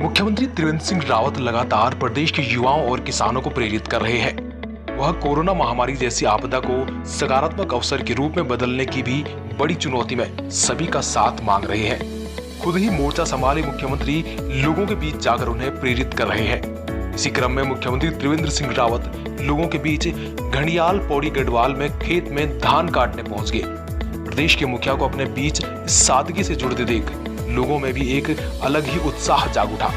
मुख्यमंत्री त्रिवेंद्र सिंह रावत लगातार प्रदेश के युवाओं और किसानों को प्रेरित कर रहे हैं। वह कोरोना महामारी जैसी आपदा को सकारात्मक अवसर के रूप में बदलने की भी बड़ी चुनौती में सभी का साथ मांग रहे हैं। खुद ही मोर्चा संभाले मुख्यमंत्री लोगों के बीच जाकर उन्हें प्रेरित कर रहे हैं। इसी क्रम में मुख्यमंत्री त्रिवेंद्र सिंह रावत लोगों के बीच घड़ियाल पौड़ी गढ़वाल में खेत में धान काटने पहुंच गए। प्रदेश के मुखिया को अपने बीच सादगी से जुड़ते देख लोगों में भी एक अलग ही उत्साह जाग उठा।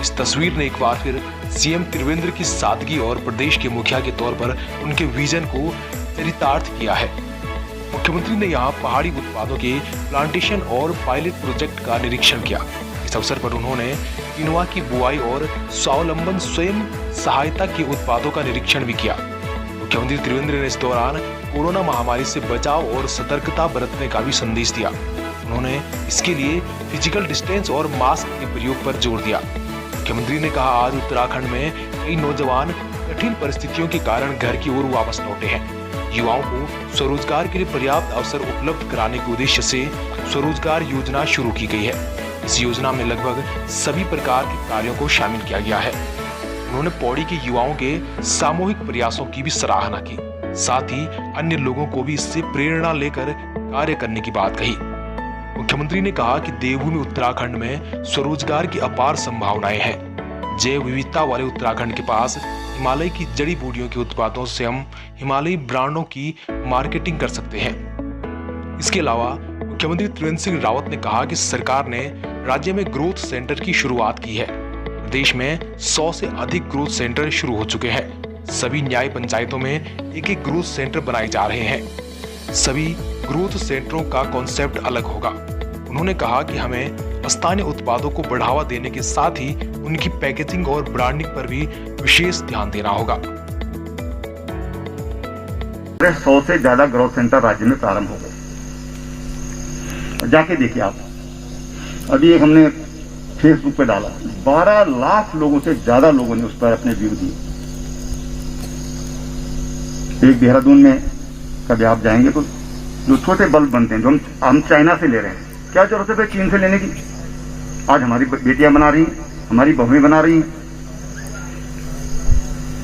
इस तस्वीर ने एक बार फिर सीएम त्रिवेंद्र की सादगी और प्रदेश के मुखिया के तौर पर उनके विजन को चरितार्थ किया है। मुख्यमंत्री ने यहाँ पहाड़ी उत्पादों के प्लांटेशन और पायलट प्रोजेक्ट का निरीक्षण किया। इस अवसर पर उन्होंने किनुआ की बुआई और स्वावलंबन स्वयं सहायता के उत्पादों का निरीक्षण भी किया। मुख्यमंत्री त्रिवेंद्र ने इस दौरान कोरोना महामारी से बचाव और सतर्कता बरतने का भी संदेश दिया। उन्होंने इसके लिए फिजिकल डिस्टेंस और मास्क के प्रयोग पर जोर दिया। मुख्यमंत्री ने कहा, आज उत्तराखंड में कई नौजवान कठिन परिस्थितियों के कारण घर की ओर वापस लौटे हैं। युवाओं को स्वरोजगार के लिए पर्याप्त अवसर उपलब्ध कराने के उद्देश्य से स्वरोजगार योजना शुरू की गई है। इस योजना में लगभग सभी प्रकार के कार्यों को शामिल किया गया है। उन्होंने पौड़ी के युवाओं के सामूहिक प्रयासों की भी सराहना की। साथ ही अन्य लोगों को भी इससे प्रेरणा लेकर कार्य करने की बात कही। मुख्यमंत्री ने कहा कि देवभूमि उत्तराखंड में स्वरोजगार की अपार संभावनाएं हैं। जैव विविधता वाले उत्तराखंड के पास हिमालय की जड़ी बूटियों के उत्पादों से हम हिमालयी ब्रांडों की मार्केटिंग कर सकते हैं। इसके अलावा मुख्यमंत्री त्रिवेंद्र सिंह रावत ने कहा कि सरकार ने राज्य में ग्रोथ सेंटर की शुरुआत की है। प्रदेश में 100 से अधिक ग्रोथ सेंटर शुरू हो चुके हैं। सभी न्याय पंचायतों में एक एक ग्रोथ सेंटर बनाए जा रहे हैं। सभी ग्रोथ सेंटरों का कॉन्सेप्ट अलग होगा। उन्होंने कहा कि हमें स्थानीय उत्पादों को बढ़ावा देने के साथ ही उनकी पैकेजिंग और ब्रांडिंग पर भी विशेष ध्यान देना होगा। 100 से ज्यादा ग्रोथ सेंटर राज्य में प्रारंभ हो गए। जाके देखिए आप, अभी एक हमने फेसबुक पे डाला, 12 लाख लोगों से ज्यादा लोगों ने उस पर अपने व्यू दिए। एक देहरादून में कभी आप जाएंगे तो जो छोटे बल्ब बनते हैं, जो हम चाइना से ले रहे हैं, क्या जरूरत है भाई चीन से लेने की? आज हमारी बेटियां बना रही हैं, हमारी बहुएं बना रही हैं।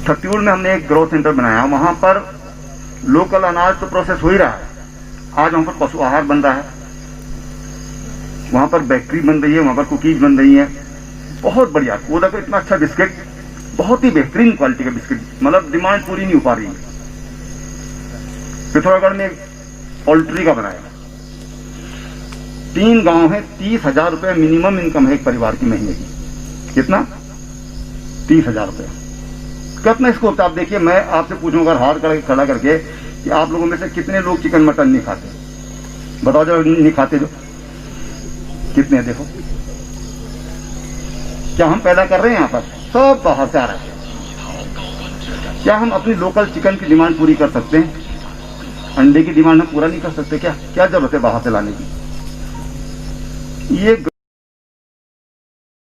छत्तीसगढ़ में हमने एक ग्रोथ सेंटर बनाया, वहां पर लोकल अनाज तो प्रोसेस हो ही रहा है। आज वहां पर पशु आहार बन रहा है, वहां पर बेकरी बन रही है, वहां पर कुकीज बन रही है। बहुत बढ़िया, कोदा का इतना अच्छा बिस्किट, बहुत ही बेहतरीन क्वालिटी का बिस्किट, मतलब डिमांड पूरी नहीं हो पा रही है। पिथौरागढ़ में पोल्ट्री का बनाया, 3 गांव है, 30,000 रुपए मिनिमम इनकम है एक परिवार की महीने की। कितना? 30,000 रुपए। कितना स्कोप? आप देखिए, मैं आपसे पूछूंगा हाथ खड़ा करके कि आप लोगों में से कितने लोग चिकन मटन नहीं खाते? बताओ जो नहीं खाते, जो कितने? देखो क्या हम पैदा कर रहे हैं यहाँ पर? सब बाहर से आ रहा है। क्या हम अपनी लोकल चिकन की डिमांड पूरी कर सकते हैं? अंडे की डिमांड हम पूरा नहीं कर सकते क्या? क्या जरूरत है बाहर से लाने की? ये